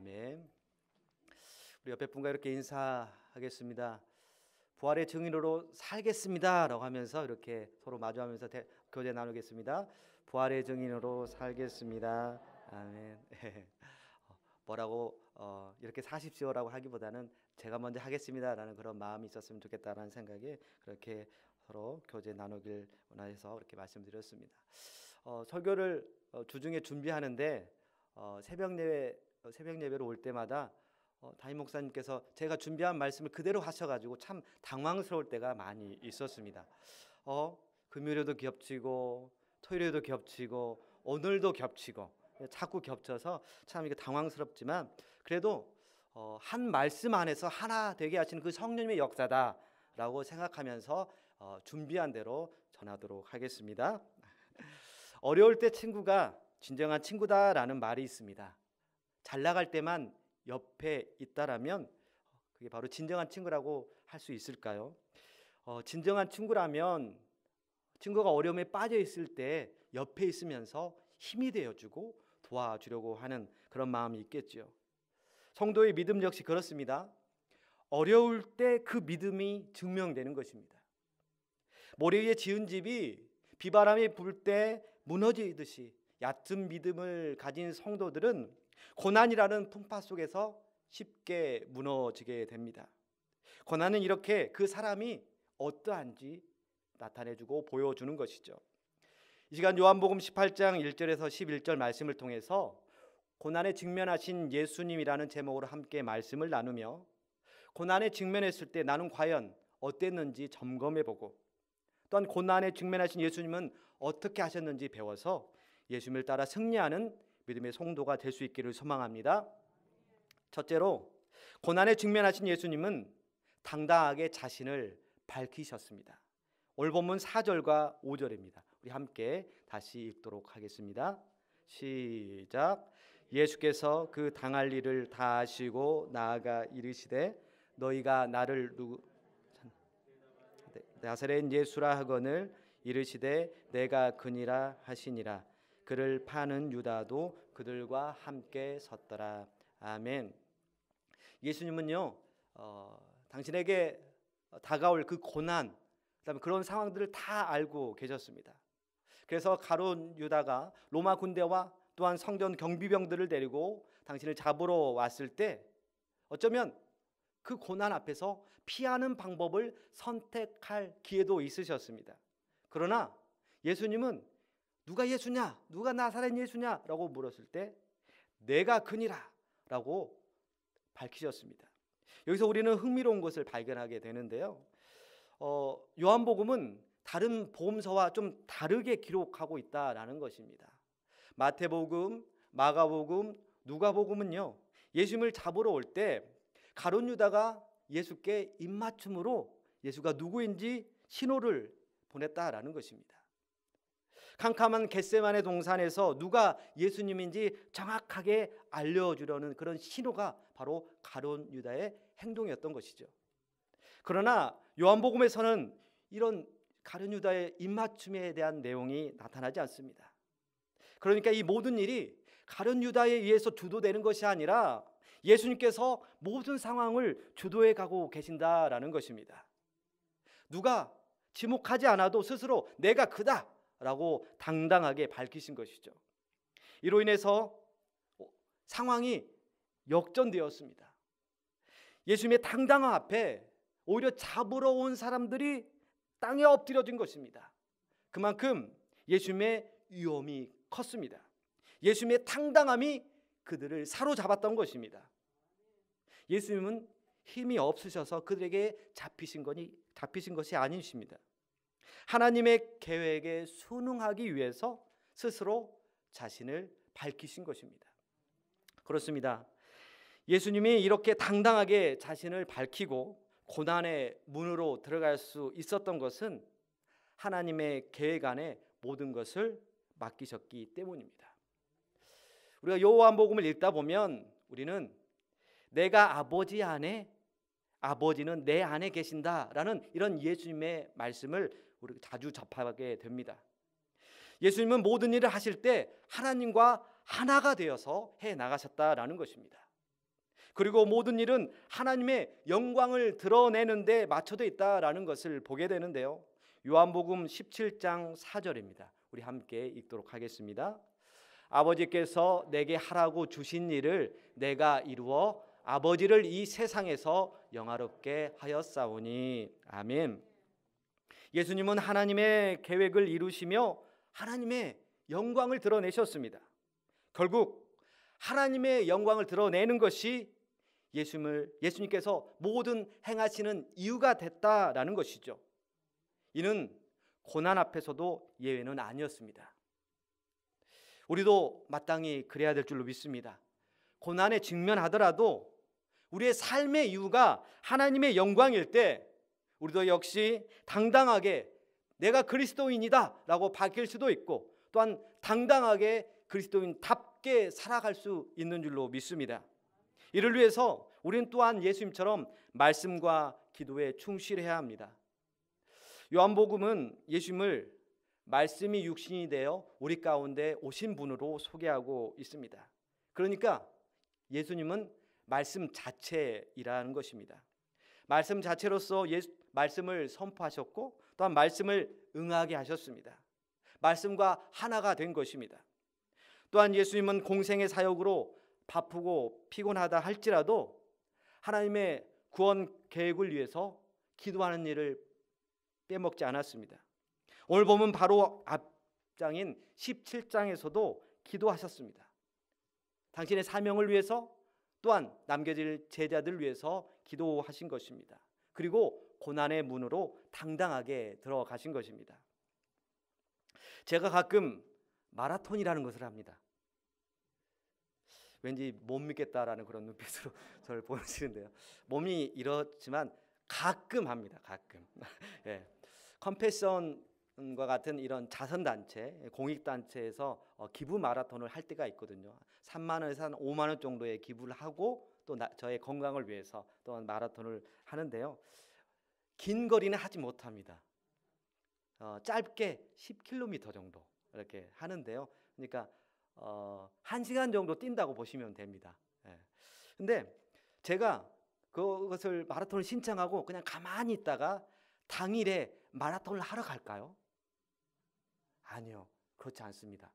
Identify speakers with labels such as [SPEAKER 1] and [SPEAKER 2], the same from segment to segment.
[SPEAKER 1] 아멘. 우리 옆에 분과 이렇게 인사하겠습니다. 부활의 증인으로 살겠습니다라고 하면서 이렇게 서로 마주하면서 교제 나누겠습니다. 부활의 증인으로 살겠습니다. 아멘. 뭐라고 이렇게 사십시오라고 하기보다는 제가 먼저 하겠습니다라는 그런 마음이 있었으면 좋겠다라는 생각에 그렇게 서로 교제 나누길 원해서 이렇게 말씀드렸습니다. 설교를 주중에 준비하는데 새벽 예배로 올 때마다 담임 목사님께서 제가 준비한 말씀을 그대로 하셔가지고 참 당황스러울 때가 많이 있었습니다. 금요일에도 겹치고 토요일에도 겹치고 오늘도 겹치고 자꾸 겹쳐서 참 이게 당황스럽지만 그래도 한 말씀 안에서 하나 되게 하시는 그 성령님의 역사다라고 생각하면서 준비한 대로 전하도록 하겠습니다. 어려울 때 친구가 진정한 친구다라는 말이 있습니다. 잘 나갈 때만 옆에 있다라면 그게 바로 진정한 친구라고 할 수 있을까요? 진정한 친구라면 친구가 어려움에 빠져 있을 때 옆에 있으면서 힘이 되어주고 도와주려고 하는 그런 마음이 있겠죠. 성도의 믿음 역시 그렇습니다. 어려울 때 그 믿음이 증명되는 것입니다. 모래 위에 지은 집이 비바람이 불 때 무너지듯이 얕은 믿음을 가진 성도들은 고난이라는 풍파 속에서 쉽게 무너지게 됩니다. 고난은 이렇게 그 사람이 어떠한지 나타내주고 보여주는 것이죠. 이 시간 요한복음 18장 1절에서 11절 말씀을 통해서 고난에 직면하신 예수님이라는 제목으로 함께 말씀을 나누며 고난에 직면했을 때 나는 과연 어땠는지 점검해보고 또한 고난에 직면하신 예수님은 어떻게 하셨는지 배워서 예수님을 따라 승리하는 믿음의 성도가 될 수 있기를 소망합니다. 첫째로 고난에 직면하신 예수님은 당당하게 자신을 밝히셨습니다. 오늘 본문 4절과 5절입니다. 우리 함께 다시 읽도록 하겠습니다. 시작. 예수께서 그 당할 일을 다 아시고 나아가 이르시되 너희가 나를 나사렛 예수라 하거늘 이르시되 내가 그니라 하시니라. 그를 파는 유다도 그들과 함께 섰더라. 아멘. 예수님은요 당신에게 다가올 그 고난 그다음에 그런 상황들을 다 알고 계셨습니다. 그래서 가룟 유다가 로마 군대와 또한 성전 경비병들을 데리고 당신을 잡으러 왔을 때 어쩌면 그 고난 앞에서 피하는 방법을 선택할 기회도 있으셨습니다. 그러나 예수님은 누가 예수냐? 누가 나사렛 예수냐? 라고 물었을 때 내가 그니라 라고 밝히셨습니다. 여기서 우리는 흥미로운 것을 발견하게 되는데요. 요한복음은 다른 복음서와 좀 다르게 기록하고 있다라는 것입니다. 마태복음, 마가복음, 누가복음은요 예수님을 잡으러 올 때 가룟 유다가 예수께 입맞춤으로 예수가 누구인지 신호를 보냈다라는 것입니다. 캄캄한 겟세마네 동산에서 누가 예수님인지 정확하게 알려주려는 그런 신호가 바로 가룟 유다의 행동이었던 것이죠. 그러나 요한복음에서는 이런 가룟 유다의 입맞춤에 대한 내용이 나타나지 않습니다. 그러니까 이 모든 일이 가룟 유다에 의해서 주도되는 것이 아니라 예수님께서 모든 상황을 주도해 가고 계신다라는 것입니다. 누가 지목하지 않아도 스스로 내가 그다 라고 당당하게 밝히신 것이죠. 이로 인해서 상황이 역전되었습니다. 예수님의 당당함 앞에 오히려 잡으러 온 사람들이 땅에 엎드려진 것입니다. 그만큼 예수님의 위험이 컸습니다. 예수님의 당당함이 그들을 사로잡았던 것입니다. 예수님은 힘이 없으셔서 그들에게 잡히신 것이 아니십니다. 하나님의 계획에 순응하기 위해서 스스로 자신을 밝히신 것입니다. 그렇습니다. 예수님이 이렇게 당당하게 자신을 밝히고 고난의 문으로 들어갈 수 있었던 것은 하나님의 계획 안에 모든 것을 맡기셨기 때문입니다. 우리가 요한복음을 읽다 보면 우리는 내가 아버지 안에 아버지는 내 안에 계신다라는 이런 예수님의 말씀을 우리가 자주 접하게 됩니다. 예수님은 모든 일을 하실 때 하나님과 하나가 되어서 해 나가셨다라는 것입니다. 그리고 모든 일은 하나님의 영광을 드러내는 데 맞춰져 있다라는 것을 보게 되는데요. 요한복음 17장 4절입니다. 우리 함께 읽도록 하겠습니다. 아버지께서 내게 하라고 주신 일을 내가 이루어 아버지를 이 세상에서 영화롭게 하였사오니. 아멘. 예수님은 하나님의 계획을 이루시며 하나님의 영광을 드러내셨습니다. 결국 하나님의 영광을 드러내는 것이 예수님께서 모든 행하시는 이유가 됐다라는 것이죠. 이는 고난 앞에서도 예외는 아니었습니다. 우리도 마땅히 그래야 될 줄로 믿습니다. 고난에 직면하더라도 우리의 삶의 이유가 하나님의 영광일 때 우리도 역시 당당하게 내가 그리스도인이다 라고 밝힐 수도 있고, 또한 당당하게 그리스도인답게 살아갈 수 있는 줄로 믿습니다. 이를 위해서 우리는 또한 예수님처럼 말씀과 기도에 충실해야 합니다. 요한복음은 예수님을 말씀이 육신이 되어 우리 가운데 오신 분으로 소개하고 있습니다. 그러니까 예수님은 말씀 자체이라는 것입니다. 말씀 자체로서 말씀을 선포하셨고 또한 말씀을 응하게 하셨습니다. 말씀과 하나가 된 것입니다. 또한 예수님은 공생의 사역으로 바쁘고 피곤하다 할지라도 하나님의 구원 계획을 위해서 기도하는 일을 빼먹지 않았습니다. 오늘 보면 바로 앞장인 17장에서도 기도하셨습니다. 당신의 사명을 위해서 또한 남겨질 제자들을 위해서 기도하신 것입니다. 그리고 고난의 문으로 당당하게 들어가신 것입니다. 제가 가끔 마라톤이라는 것을 합니다. 왠지 못 믿겠다라는 그런 눈빛으로 저를 보시는데요. 몸이 이렇지만 가끔 합니다. 가끔. 예. 컴패션과 같은 이런 자선단체, 공익단체에서 기부 마라톤을 할 때가 있거든요. 3만 원에서 한 5만 원 정도의 기부를 하고 또 저의 건강을 위해서 또한 마라톤을 하는데요. 긴 거리는 하지 못합니다. 짧게 10km 정도 이렇게 하는데요. 그러니까 1시간 정도 뛴다고 보시면 됩니다. 근데 제가 그것을 마라톤을 신청하고 그냥 가만히 있다가 당일에 마라톤을 하러 갈까요? 아니요, 그렇지 않습니다.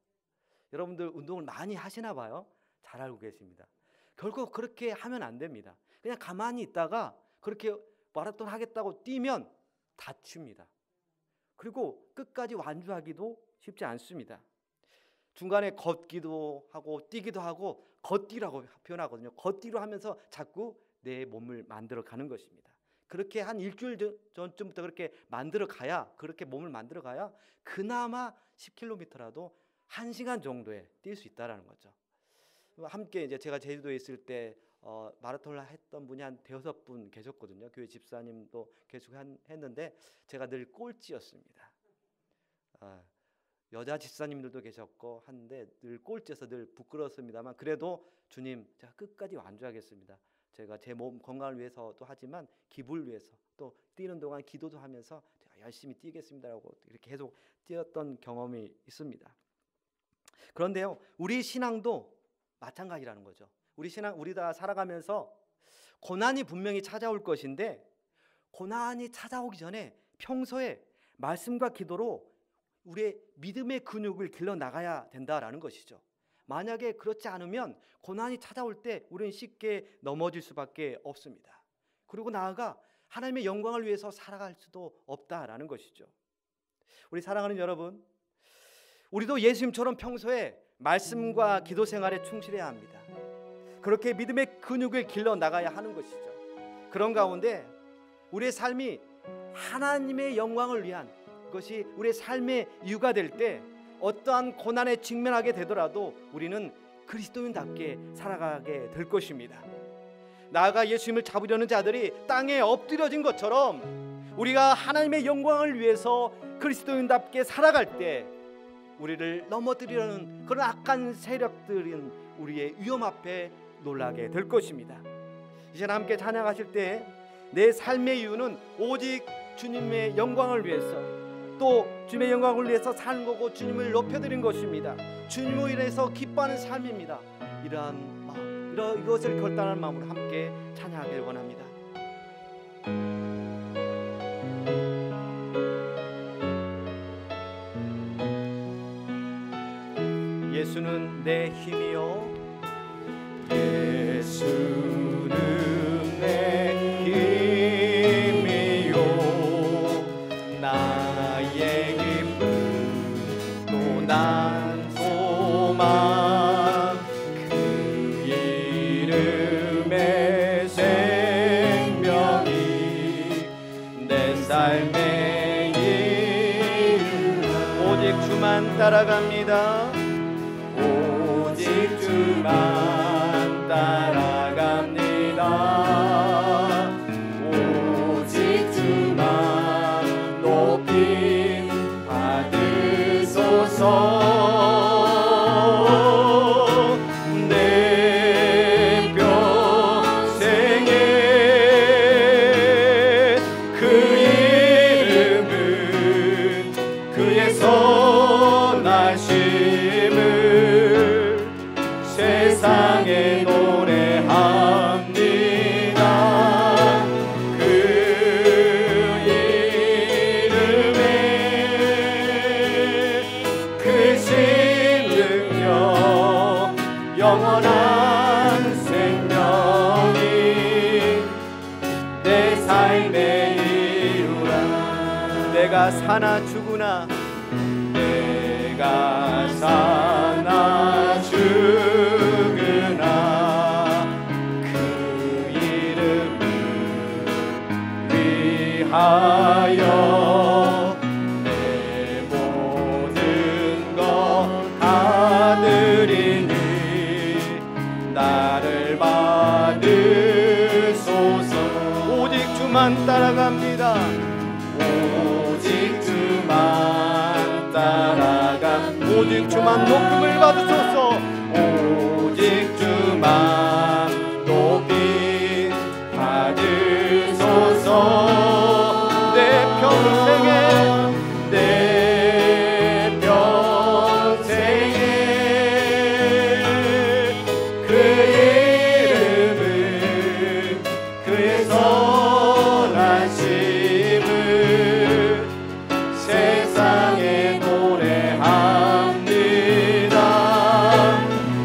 [SPEAKER 1] 여러분들 운동을 많이 하시나 봐요. 잘 알고 계십니다. 결국 그렇게 하면 안 됩니다. 그냥 가만히 있다가 그렇게 마라톤 하겠다고 뛰면 다칩니다. 그리고 끝까지 완주하기도 쉽지 않습니다. 중간에 걷기도 하고 뛰기도 하고 걷기라고 표현하거든요. 걷기로 하면서 자꾸 내 몸을 만들어 가는 것입니다. 그렇게 한 일주일 전쯤부터 그렇게 그렇게 몸을 만들어 가야 그나마 10km라도 1시간 정도에 뛸 수 있다라는 거죠. 함께 이제 제가 제주도에 있을 때 마라톤을 했던 분이 한 5분 계셨거든요. 교회 집사님도 계속 했는데 제가 늘 꼴찌였습니다. 여자 집사님들도 계셨고 한데 늘 꼴찌여서 늘 부끄러웠습니다만, 그래도 주님, 제가 끝까지 완주하겠습니다. 제가 제 몸 건강을 위해서도 하지만 기부를 위해서 또 뛰는 동안 기도도 하면서 제가 열심히 뛰겠습니다라고 이렇게 계속 뛰었던 경험이 있습니다. 그런데요, 우리 신앙도 마찬가지라는 거죠. 우리 다 살아가면서 고난이 분명히 찾아올 것인데, 고난이 찾아오기 전에 평소에 말씀과 기도로 우리의 믿음의 근육을 길러 나가야 된다라는 것이죠. 만약에 그렇지 않으면 고난이 찾아올 때 우리는 쉽게 넘어질 수밖에 없습니다. 그리고 나아가 하나님의 영광을 위해서 살아갈 수도 없다라는 것이죠. 우리 사랑하는 여러분, 우리도 예수님처럼 평소에 말씀과 기도 생활에 충실해야 합니다. 그렇게 믿음의 근육을 길러 나가야 하는 것이죠. 그런 가운데 우리의 삶이 하나님의 영광을 위한 것이 우리의 삶의 이유가 될 때 어떠한 고난에 직면하게 되더라도 우리는 그리스도인답게 살아가게 될 것입니다. 나아가 예수님을 잡으려는 자들이 땅에 엎드려진 것처럼 우리가 하나님의 영광을 위해서 그리스도인답게 살아갈 때 우리를 넘어뜨리려는 그런 악한 세력들인 우리의 위험 앞에 놀라게 될 것입니다. 이제 함께 찬양하실 때 내 삶의 이유는 오직 주님의 영광을 위해서, 또 주님의 영광을 위해서 사는 거고 주님을 높여드린 것입니다. 주님을 인해서 기뻐하는 삶입니다. 이러한 이것을 결단하는 마음으로 함께 찬양하길 원합니다. 예수는 내 힘이요, 예수는 내 힘이요, 나의 기쁨 또 난 소망, 그 이름의 생명이 내 삶의 이유. 오직 주만 따라갑니다. 오직 주만 따라갑니다. 오직 주만 높임 받으소서. 내 평생에 그 이름은 그의 선하심을 세상에 노래합니다. 그 이름에 크신 능력 영원한 생명이 내 삶의 이유라. 내가 사나 죽으나 내가 사나 죽으나 그 이름을 위하여 내 모든 것 다 드리니 나를 받으소서. 오직 주만 따라갑니다. 오직 주만 따라가. 오직 주만 높임을 받으소서. 오직 주만 높임 받으소서. 내 평생에 그 이름은 그의 선하심을 세상에 노래합니다.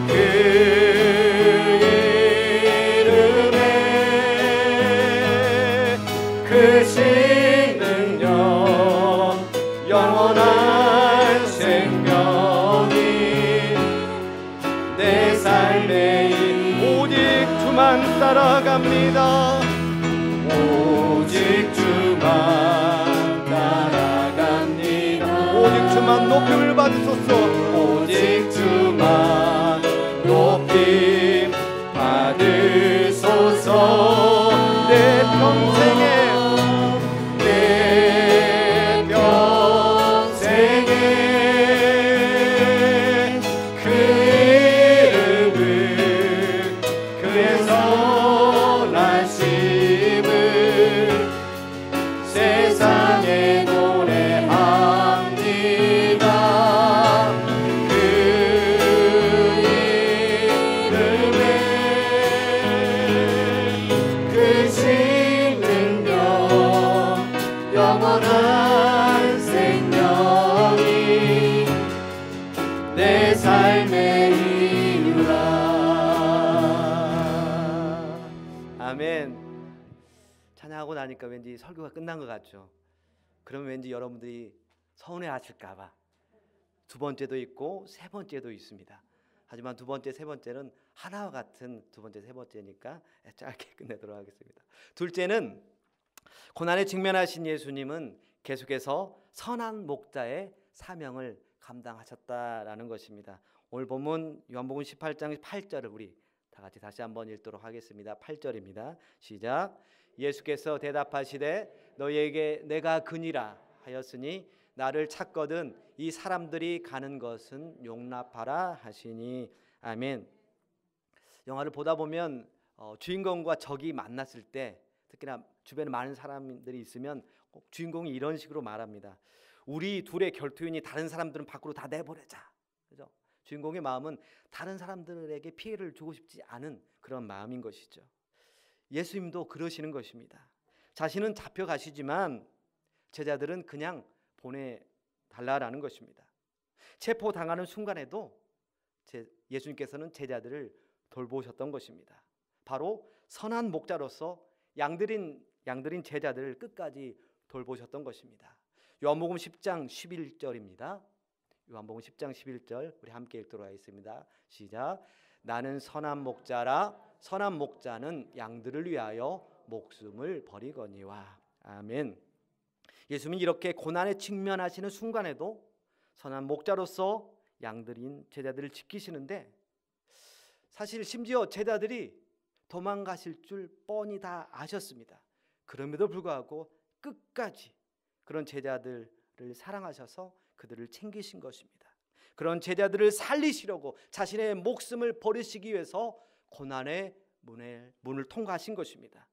[SPEAKER 1] 그 이름에 크신 능력 영원한 생명이 내 삶에 오직 주만 따라갑니다. 오직 주만 따라갑니다. 오직 주만 높임을 받으소서. 오직 주만 높임 받으소서. 내 평생에 그 이름은 그의 선하심을 세상에 노래합니다. 그 이름에 크신 능력 영원한 생명이 내 삶의 이유라. 아멘. 찬양하고 나니까 왠지 설교가 끝난 것 같죠. 그러면 왠지 여러분들이 서운해하실까봐 두 번째도 있고 세 번째도 있습니다. 하지만 두 번째, 세 번째는 하나와 같은 두 번째, 세 번째니까 짧게 끝내도록 하겠습니다. 둘째는 고난에 직면하신 예수님은 계속해서 선한 목자의 사명을 감당하셨다라는 것입니다. 오늘 본문 요한복음 18장 8절을 우리 다 같이 다시 한번 읽도록 하겠습니다. 8절입니다. 시작. 예수께서 대답하시되 너희에게 내가 그니라 하였으니 나를 찾거든 이 사람들이 가는 것은 용납하라 하시니. 아멘. 영화를 보다 보면 주인공과 적이 만났을 때 특히나 주변에 많은 사람들이 있으면 꼭 주인공이 이런 식으로 말합니다. 우리 둘의 결투인이 다른 사람들은 밖으로 다 내보내자. 그죠? 주인공의 마음은 다른 사람들에게 피해를 주고 싶지 않은 그런 마음인 것이죠. 예수님도 그러시는 것입니다. 자신은 잡혀가시지만 제자들은 그냥 보내달라라는 것입니다. 체포당하는 순간에도 예수님께서는 제자들을 돌보셨던 것입니다. 바로 선한 목자로서 양들인 제자들을 끝까지 돌보셨던 것입니다. 요한복음 10장 11절입니다. 요한복음 10장 11절 우리 함께 읽도록 하겠습니다. 시작. 나는 선한 목자라 선한 목자는 양들을 위하여 목숨을 버리거니와. 아멘. 예수님은 이렇게 고난에 직면하시는 순간에도 선한 목자로서 양들인 제자들을 지키시는데, 사실 심지어 제자들이 도망가실 줄 뻔히 다 아셨습니다. 그럼에도 불구하고 끝까지 그런 제자들을 사랑하셔서 그들을 챙기신 것입니다. 그런 제자들을 살리시려고 자신의 목숨을 버리시기 위해서 고난의 문을 통과하신 것입니다.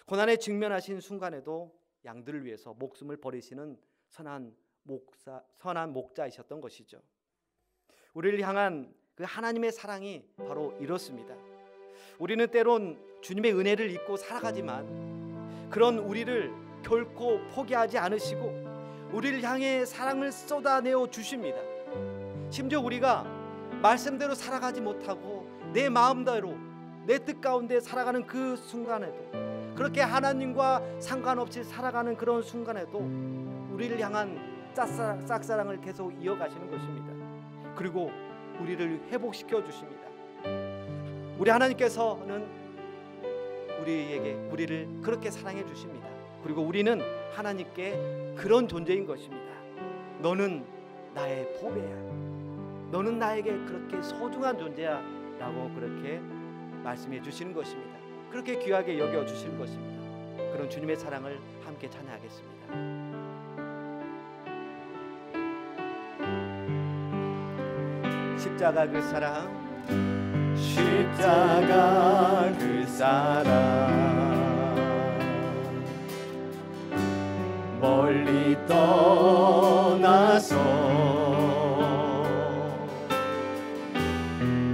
[SPEAKER 1] 고난에 직면하신 순간에도 양들을 위해서 목숨을 버리시는 선한 목자이셨던 것이죠. 우리를 향한 그 하나님의 사랑이 바로 이렇습니다. 우리는 때론 주님의 은혜를 잊고 살아가지만 그런 우리를 결코 포기하지 않으시고 우리를 향해 사랑을 쏟아내어 주십니다. 심지어 우리가 말씀대로 살아가지 못하고 내 마음대로 내 뜻 가운데 살아가는 그 순간에도, 그렇게 하나님과 상관없이 살아가는 그런 순간에도 우리를 향한 짝사랑을 계속 이어가시는 것입니다. 그리고 우리를 회복시켜 주십니다. 우리 하나님께서는 우리를 그렇게 사랑해 주십니다. 그리고 우리는 하나님께 그런 존재인 것입니다. 너는 나의 보배야, 너는 나에게 그렇게 소중한 존재야 라고 그렇게 말씀해 주시는 것입니다. 그렇게 귀하게 여겨 주시는 것입니다. 그런 주님의 사랑을 함께 찬양하겠습니다. 십자가 그 사랑, 십자가 그 사랑, 멀리 떠나서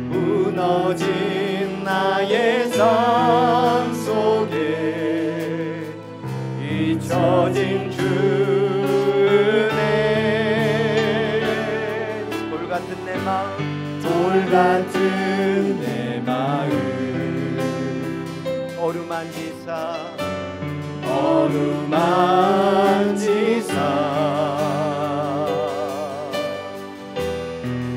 [SPEAKER 1] 무너진 나의 삶 속에 잊혀진 주 은혜, 돌같은 내 마음, 돌같은 내 마음, 어루만지사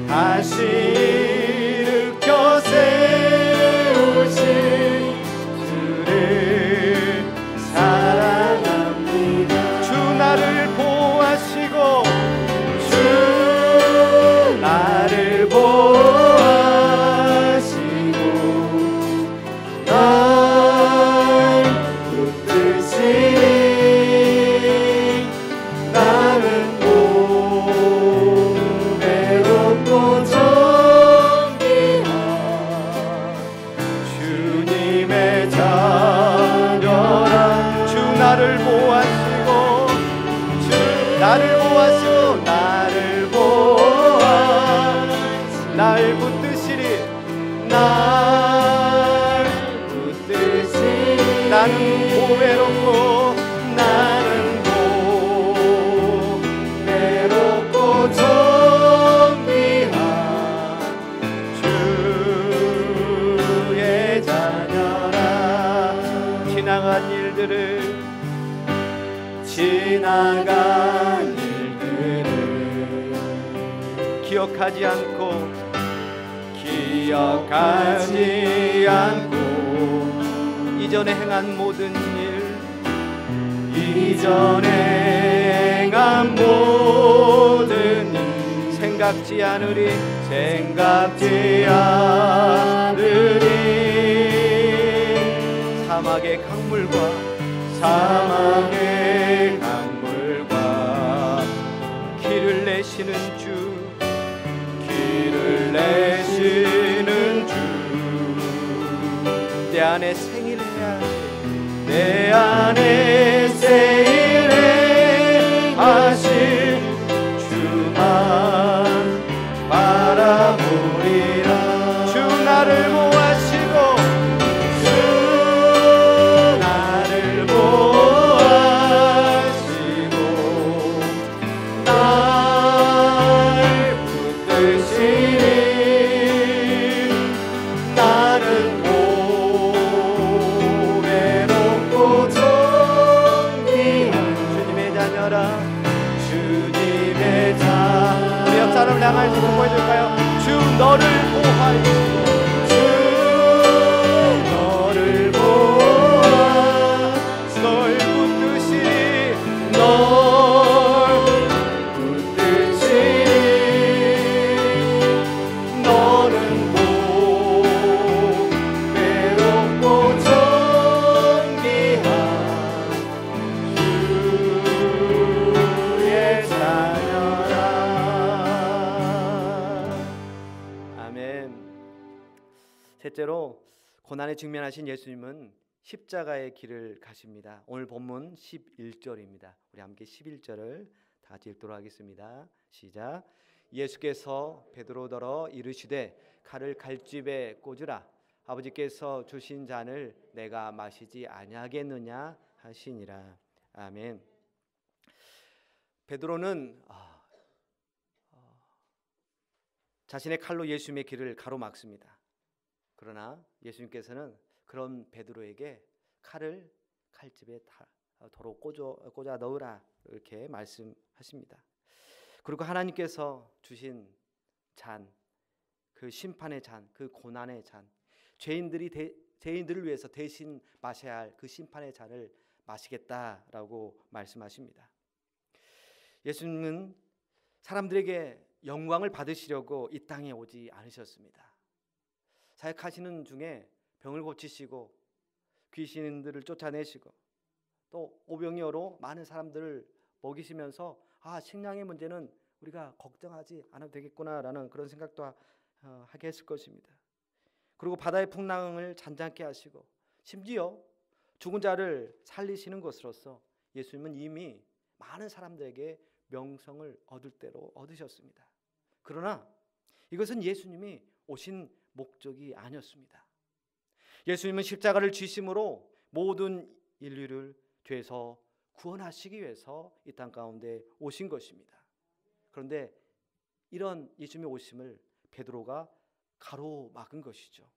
[SPEAKER 1] 다시 일으켜 세우신 주를 사랑합니다. 주 나를 보호하시고, 주 나를 보호하시고 날 붙드시니 나는 외롭고 정귀한 주님의 자녀라. 주 나를 보호하시고, 주 나를 보호하시고 나를 보호하시고 날 붙드시리, 날 붙드시리. 나는 고외롭고 나는 고외롭고 정귀한 주의 자녀라. 지나간 일들을 기억하지 않고 이전에 행한 모든 일 생각지 않으리 사막의 강물과 길을 내시는 주, 내 안에 생일해야 내 안에 생일해 하실 주만 바라 같이 공부해 줄까요? 주 너를 보호하여 주 너를 보호하 널 붙듯이 널 붙듯이 너는 꼭 외롭고 존귀한 주의 자녀라. 아멘. 셋째로 고난에 직면하신 예수님은 십자가의 길을 가십니다. 오늘 본문 11절입니다. 우리 함께 11절을 다 같이 읽도록 하겠습니다. 시작. 예수께서 베드로더러 이르시되 칼을 갈집에 꽂으라. 아버지께서 주신 잔을 내가 마시지 아니하겠느냐 하시니라. 아멘. 베드로는 자신의 칼로 예수님의 길을 가로막습니다. 그러나 예수님께서는 그런 베드로에게 칼을 칼집에 도로 꽂아 넣으라 이렇게 말씀하십니다. 그리고 하나님께서 주신 잔, 그 심판의 잔, 그 고난의 잔, 죄인들을 위해서 대신 마셔야 할 그 심판의 잔을 마시겠다라고 말씀하십니다. 예수님은 사람들에게 영광을 받으시려고 이 땅에 오지 않으셨습니다. 사역하시는 중에 병을 고치시고 귀신들을 쫓아내시고 또 오병이어로 많은 사람들을 먹이시면서 식량의 문제는 우리가 걱정하지 않아도 되겠구나라는 그런 생각도 하게 했을 것입니다. 그리고 바다의 풍랑을 잔잔케 하시고 심지어 죽은 자를 살리시는 것으로서 예수님은 이미 많은 사람들에게 명성을 얻을 대로 얻으셨습니다. 그러나 이것은 예수님이 오신 목적이 아니었습니다. 예수님은 십자가를 지심으로 모든 인류를 죄에서 구원하시기 위해서 이 땅 가운데 오신 것입니다. 그런데 이런 예수님의 오심을 베드로가 가로막은 것이죠.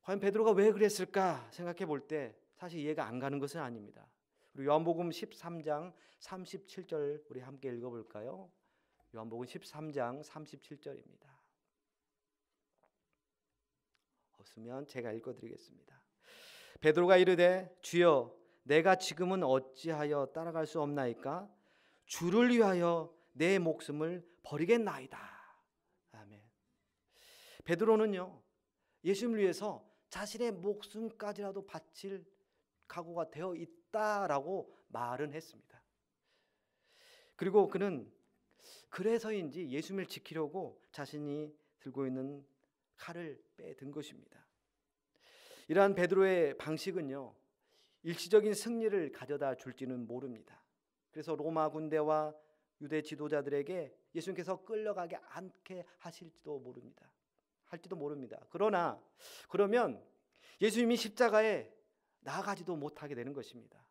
[SPEAKER 1] 과연 베드로가 왜 그랬을까 생각해 볼 때 사실 이해가 안 가는 것은 아닙니다. 우리 요한복음 13장 37절 우리 함께 읽어볼까요? 요한복음 13장 37절입니다. 없으면 제가 읽어드리겠습니다. 베드로가 이르되 주여 내가 지금은 어찌하여 따라갈 수 없나이까? 주를 위하여 내 목숨을 버리겠나이다. 아멘. 베드로는요 예수님을 위해서 자신의 목숨까지라도 바칠 각오가 되어 있다라고 말은 했습니다. 그리고 그는 그래서인지 예수님을 지키려고 자신이 들고 있는 칼을 빼든 것입니다. 이러한 베드로의 방식은요 일시적인 승리를 가져다 줄지는 모릅니다. 그래서 로마 군대와 유대 지도자들에게 예수님께서 끌려가게 않게 하실지도 모릅니다. 그러면 예수님이 십자가에 나아가지도 못하게 되는 것입니다.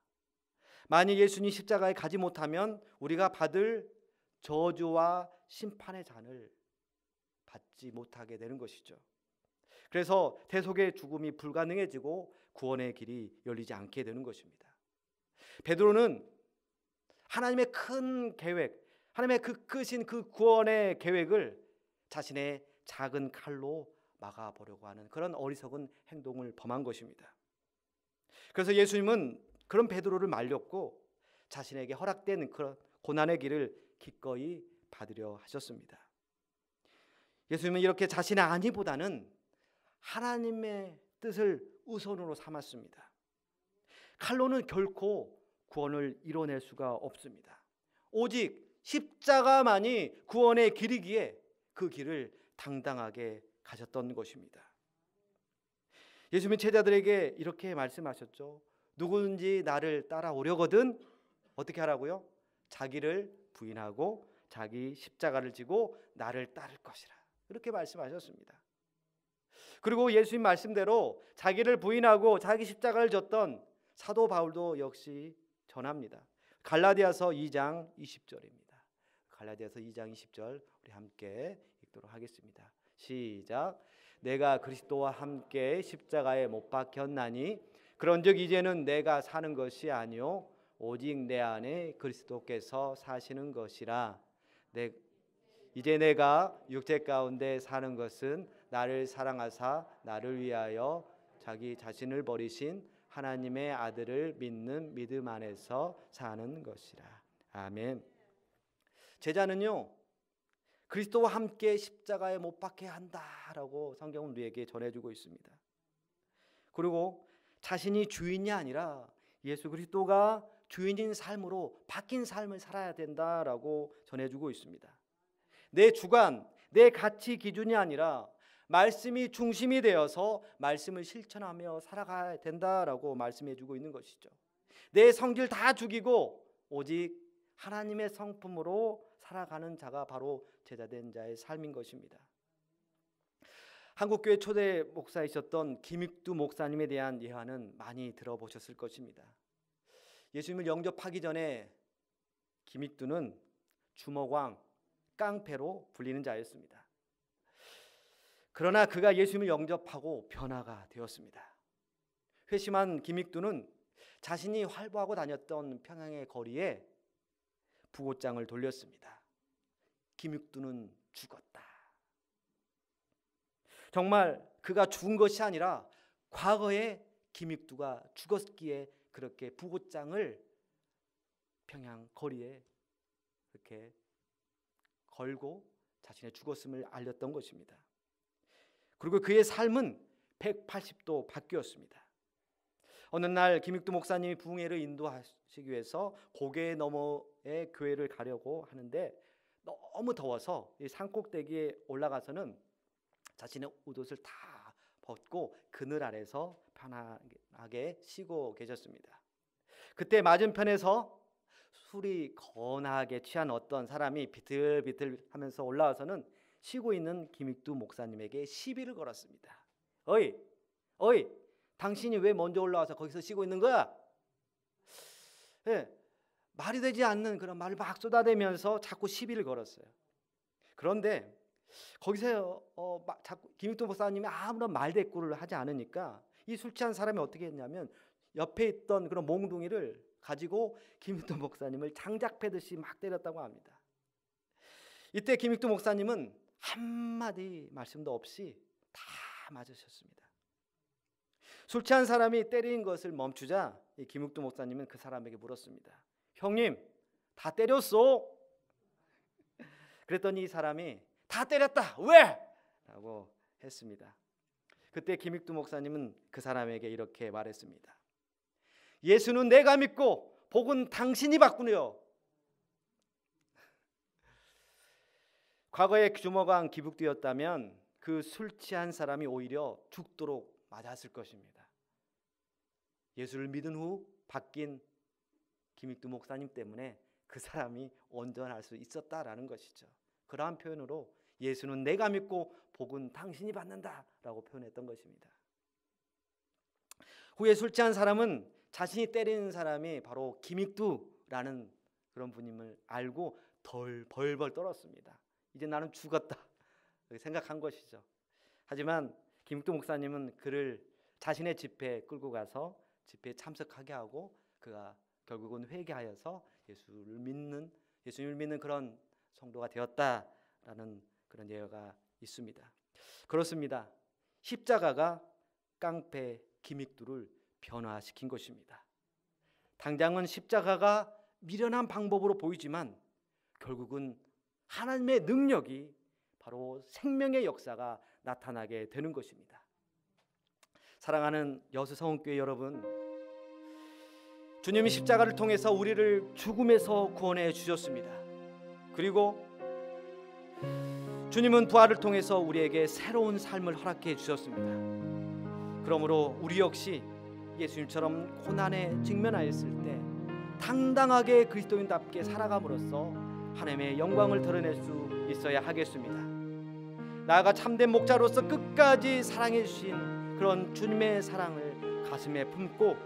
[SPEAKER 1] 만약 예수님이 십자가에 가지 못하면 우리가 받을 저주와 심판의 잔을 받지 못하게 되는 것이죠. 그래서 대속의 죽음이 불가능해지고 구원의 길이 열리지 않게 되는 것입니다. 베드로는 하나님의 큰 계획, 하나님의 그 크신 그 구원의 계획을 자신의 작은 칼로 막아보려고 하는 그런 어리석은 행동을 범한 것입니다. 그래서 예수님은 그런 베드로를 말렸고 자신에게 허락된 그런 고난의 길을 기꺼이 받으려 하셨습니다. 예수님은 이렇게 자신의 안위보다는 하나님의 뜻을 우선으로 삼았습니다. 칼로는 결코 구원을 이뤄낼 수가 없습니다. 오직 십자가만이 구원의 길이기에 그 길을 당당하게 가셨던 것입니다. 예수님은 제자들에게 이렇게 말씀하셨죠. 누구든지 나를 따라오려거든 어떻게 하라고요? 자기를 부인하고 자기 십자가를 지고 나를 따를 것이라. 이렇게 말씀하셨습니다. 그리고 예수님 말씀대로 자기를 부인하고 자기 십자가를 졌던 사도 바울도 역시 전합니다. 갈라디아서 2장 20절입니다. 갈라디아서 2장 20절 우리 함께 읽도록 하겠습니다. 시작. 내가 그리스도와 함께 십자가에 못 박혔나니 그런즉 이제는 내가 사는 것이 아니요 오직 내 안에 그리스도께서 사시는 것이라. 이제 내가 육체 가운데 사는 것은 나를 사랑하사 나를 위하여 자기 자신을 버리신 하나님의 아들을 믿는 믿음 안에서 사는 것이라. 아멘. 제자는요, 그리스도와 함께 십자가에 못 박혀야 한다라고 성경은 우리에게 전해주고 있습니다. 그리고 자신이 주인이 아니라 예수 그리스도가 주인인 삶으로 바뀐 삶을 살아야 된다라고 전해주고 있습니다. 내 주관, 내 가치 기준이 아니라 말씀이 중심이 되어서 말씀을 실천하며 살아가야 된다라고 말씀해주고 있는 것이죠. 내 성질 다 죽이고 오직 하나님의 성품으로 살아가는 자가 바로 제자된 자의 삶인 것입니다. 한국교회 초대 목사이셨던 김익두 목사님에 대한 예화는 많이 들어보셨을 것입니다. 예수님을 영접하기 전에 김익두는 주먹왕, 깡패로 불리는 자였습니다. 그러나 그가 예수님을 영접하고 변화가 되었습니다. 회심한 김익두는 자신이 활보하고 다녔던 평양의 거리에 부고장을 돌렸습니다. 김익두는 죽었다. 정말 그가 죽은 것이 아니라 과거에 김익두가 죽었기에 그렇게 부고장을 평양 거리에 이렇게 걸고 자신의 죽었음을 알렸던 것입니다. 그리고 그의 삶은 180도 바뀌었습니다. 어느 날 김익두 목사님이 부흥회를 인도하시기 위해서 고개 너머의 교회를 가려고 하는데 너무 더워서 이 산꼭대기에 올라가서는 자신의 옷을 다 벗고 그늘 아래서 편하게 쉬고 계셨습니다. 그때 맞은편에서 술이 거나하게 취한 어떤 사람이 비틀비틀하면서 올라와서는 쉬고 있는 김익두 목사님에게 시비를 걸었습니다. 어이, 당신이 왜 먼저 올라와서 거기서 쉬고 있는 거야? 말이 되지 않는 그런 말을 막 쏟아대면서 자꾸 시비를 걸었어요. 그런데 거기서 자꾸 김익두 목사님이 아무런 말대꾸를 하지 않으니까 이 술 취한 사람이 어떻게 했냐면 옆에 있던 그런 몽둥이를 가지고 김익두 목사님을 장작 패듯이 막 때렸다고 합니다. 이때 김익두 목사님은 한마디 말씀도 없이 다 맞으셨습니다. 술 취한 사람이 때린 것을 멈추자 이 김익두 목사님은 그 사람에게 물었습니다. 형님, 다 때렸어? 그랬더니 이 사람이 다 때렸다. 왜? 라고 했습니다. 그때 김익두 목사님은 그 사람에게 이렇게 말했습니다. 예수는 내가 믿고 복은 당신이 받구려. 과거에 주먹왕 김익두였다면 그 술 취한 사람이 오히려 죽도록 맞았을 것입니다. 예수를 믿은 후 바뀐 김익두 목사님 때문에 그 사람이 온전할 수 있었다라는 것이죠. 그러한 표현으로 예수는 내가 믿고 복은 당신이 받는다라고 표현했던 것입니다. 후에 술 취한 사람은 자신이 때리는 사람이 바로 김익두라는 그런 분임을 알고 벌벌 떨었습니다. 이제 나는 죽었다 생각한 것이죠. 하지만 김익두 목사님은 그를 자신의 집회에 끌고 가서 집회에 참석하게 하고 그가 결국은 회개하여서 예수님을 믿는 그런 성도가 되었다라는 그런 예화가 있습니다. 그렇습니다. 십자가가 깡패 김익두를 변화시킨 것입니다. 당장은 십자가가 미련한 방법으로 보이지만 결국은 하나님의 능력이 바로 생명의 역사가 나타나게 되는 것입니다. 사랑하는 여수성원교회 여러분, 주님이 십자가를 통해서 우리를 죽음에서 구원해 주셨습니다. 그리고 주님은 부활을 통해서 우리에게 새로운 삶을 허락해 주셨습니다. 그러므로 우리 역시 예수님처럼 고난에 직면하였을 때 당당하게 그리스도인답게 살아감으로써 하나님의 영광을 드러낼 수 있어야 하겠습니다. 나아가 참된 목자로서 끝까지 사랑해 주신 그런 주님의 사랑을 가슴에 품고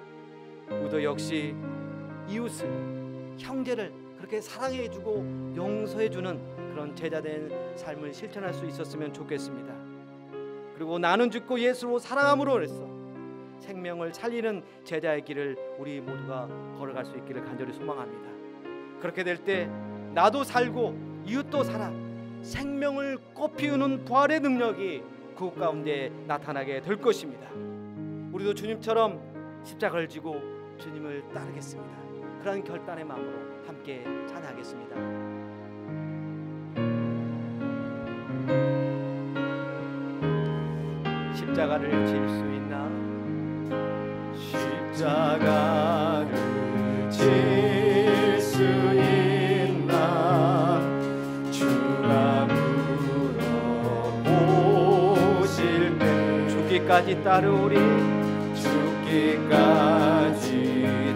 [SPEAKER 1] 우리도 역시 이웃을, 형제를 그렇게 사랑해 주고 용서해 주는 그런 제자된 삶을 실천할 수 있었으면 좋겠습니다. 그리고 나는 죽고 예수로 살아감으로 해서 생명을 살리는 제자의 길을 우리 모두가 걸어갈 수 있기를 간절히 소망합니다. 그렇게 될 때 나도 살고 이웃도 살아 생명을 꽃피우는 부활의 능력이 그곳 가운데 나타나게 될 것입니다. 우리도 주님처럼 십자가를 지고 주님을 따르겠습니다. 그런 결단의 마음으로 함께 찬양하겠습니다. 십자가를 질 수 있나?
[SPEAKER 2] 십자가를 질 수 있나? 주가 물어보실 때
[SPEAKER 1] 죽기까지 따르오리,
[SPEAKER 2] 죽기까지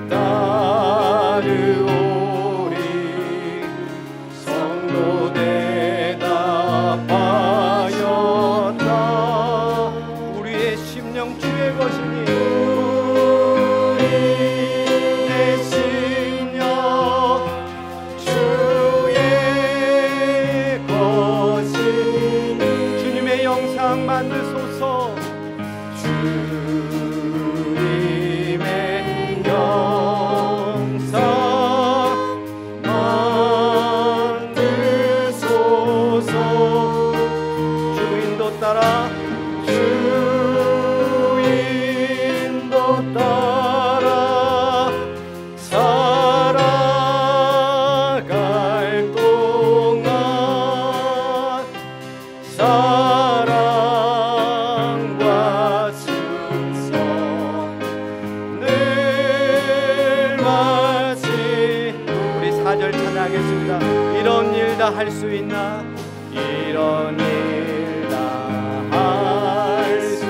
[SPEAKER 2] 따르오리. 성도 대답하였다.
[SPEAKER 1] 우리의 심령 주의 것이니
[SPEAKER 2] 내 심령 주의 것이니.
[SPEAKER 1] 주님의 영상 만드소서.
[SPEAKER 2] 주님의 영상 만드소서.
[SPEAKER 1] 주인도 따라
[SPEAKER 2] 주인도 따라 살아갈 동안 사랑과 순서 늘 마치.
[SPEAKER 1] 우리 4절 찬양하겠습니다. 이런 일 다 할 수 있나?
[SPEAKER 2] 이런 일 다 할 수.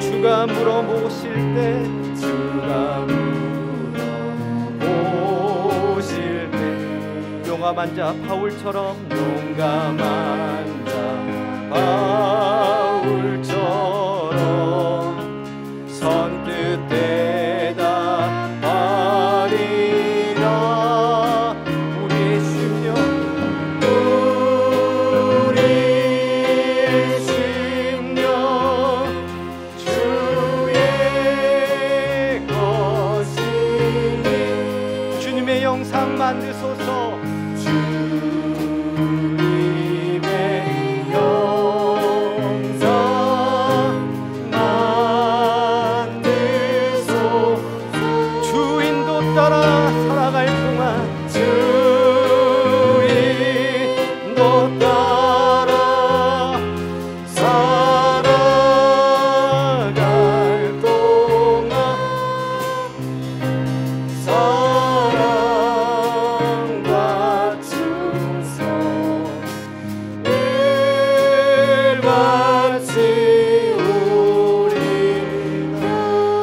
[SPEAKER 1] 주가 물어보실 때,
[SPEAKER 2] 주가 물어보실 때
[SPEAKER 1] 용감한 자 바울처럼
[SPEAKER 2] 용감한 자 바울처럼 선뜻 대답하리라.
[SPEAKER 1] 우리의 심령
[SPEAKER 2] 우리의 심령 주의 것이니.
[SPEAKER 1] 주님의 영상 만드소서.
[SPEAKER 2] 주님의 영상 만드소서.
[SPEAKER 1] 주인도 따라 살아갈 동안
[SPEAKER 2] 주인도 따라 살아갈 동안 사랑과 충성 일같이 우리.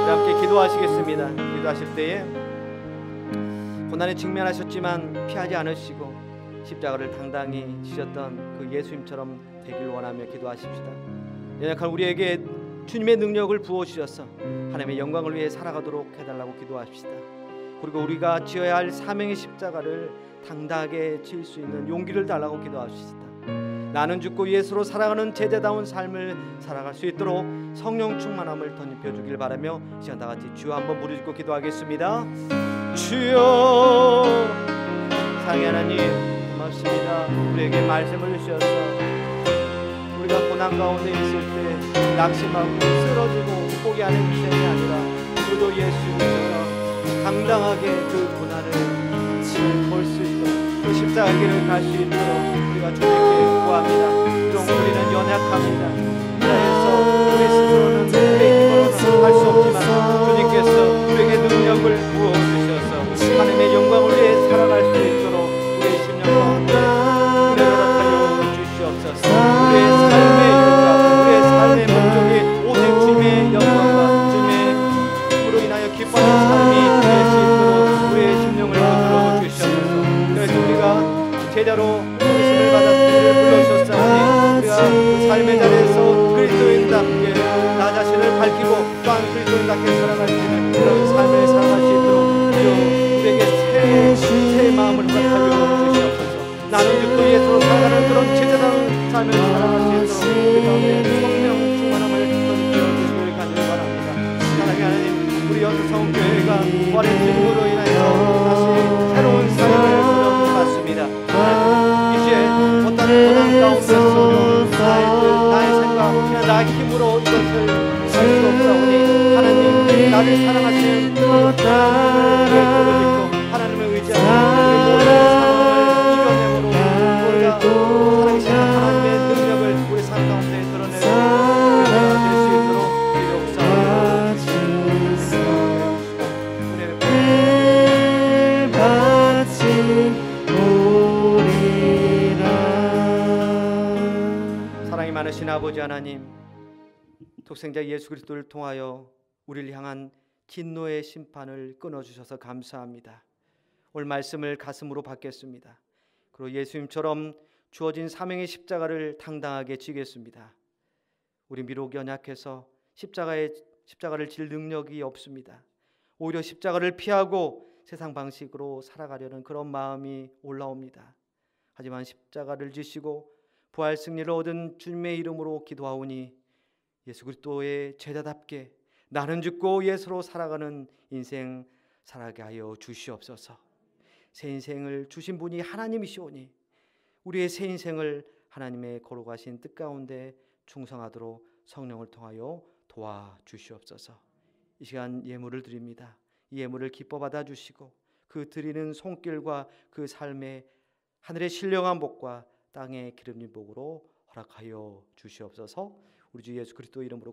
[SPEAKER 1] 함께 기도하시겠습니다. 기도하실 때에 고난에 직면하셨지만 피하지 않으시고 십자가를 당당히 지셨던 그 예수님처럼 되길 원하며 기도하십시다. 연약한 우리에게 주님의 능력을 부어주셔서 하나님의 영광을 위해 살아가도록 해달라고 기도합시다. 그리고 우리가 지어야 할 사명의 십자가를 당당하게 지을 수 있는 용기를 달라고 기도합시다. 나는 죽고 예수로 살아가는 제자다운 삶을 살아갈 수 있도록 성령 충만함을 덧입혀 주길 바라며 시간 다 같이 주여 한번 부르짖고 기도하겠습니다. 주여, 사랑의 하나님 고맙습니다. 우리에게 말씀을 주셔서 우리가 고난 가운데 있을 때 낙심하고 쓰러지고 포기하는 인생이 아니라 그도 예수님께서 당당하게 그 고난을 볼 수 있도록 그 십자가 길을 갈 수 있도록 우리가 주님께 구합니다. 비록 우리는 연약합니다. 그래서 우리 스스로는 우리의 힘으로는 할 수 없지만 주님께서 우리에게 능력을 부어주셔서 하나님의 영광을 위해 살아갈 수 있도록 우리의 심령 가운데 은혜를 허락하여 주시옵소서. 우리의 삶의 이유가 우리의 삶의 목적이 오직 주님의 영광과 주님으로 인하여 기뻐하는 삶이 될 수 있도록 우리의 심령을 거들어 주시옵소서. 그래서 우리가 제자로 부르심을 받았기를 불러주셨사오니 우리가 그 삶의 자리에서 그리스도인답게 나 자신을 밝히고 또한 그리스도인답게 살아갈 수 있는 그런 삶을 살아갈 수 있도록 우리에게 새 마음을 허락하여 주시옵소서. 나는 죽고 예수로 살아가는 그런 제자다운 삶을 살아갈 수 있도록 우리 가운데 성령 충만함을 덧입혀 주시길 간절히 바랍니다. 사랑의 하나님, 우리 연수성교회가 부활의 증거로 인하여 다시 새로운 삶을 거듭받습니다. 이제 어떤 고난 가운데 끝까지 사랑하시는
[SPEAKER 2] 너 따라
[SPEAKER 1] 하나님을 의지하는 우리 모든 상황을 이겨내므로 우리가 살아계신 하나님의 능력을 우리 삶 가운데 드러내는 우리가 될 수 있도록 우리 역사하여 주시옵소서. 사랑이 많으신 아버지 하나님, 독생자 예수 그리스도를 통하여 우리를 향한 진노의 심판을 끊어주셔서 감사합니다. 오늘 말씀을 가슴으로 받겠습니다. 그리고 예수님처럼 주어진 사명의 십자가를 당당하게 지겠습니다. 우리 비록 연약해서 십자가를 질 능력이 없습니다. 오히려 십자가를 피하고 세상 방식으로 살아가려는 그런 마음이 올라옵니다. 하지만 십자가를 지시고 부활 승리를 얻은 주님의 이름으로 기도하오니 예수 그리스도의 제자답게 나는 죽고 예수로 살아가는 인생 살아가게 하여 주시옵소서. 새 인생을 주신 분이 하나님이시오니 우리의 새 인생을 하나님의 거룩하신 뜻 가운데 충성하도록 성령을 통하여 도와주시옵소서. 이 시간 예물을 드립니다. 이 예물을 기뻐 받아주시고 그 드리는 손길과 그 삶에 하늘의 신령한 복과 땅의 기름진 복으로 허락하여 주시옵소서. 우리 주 예수 그리스도 이름으로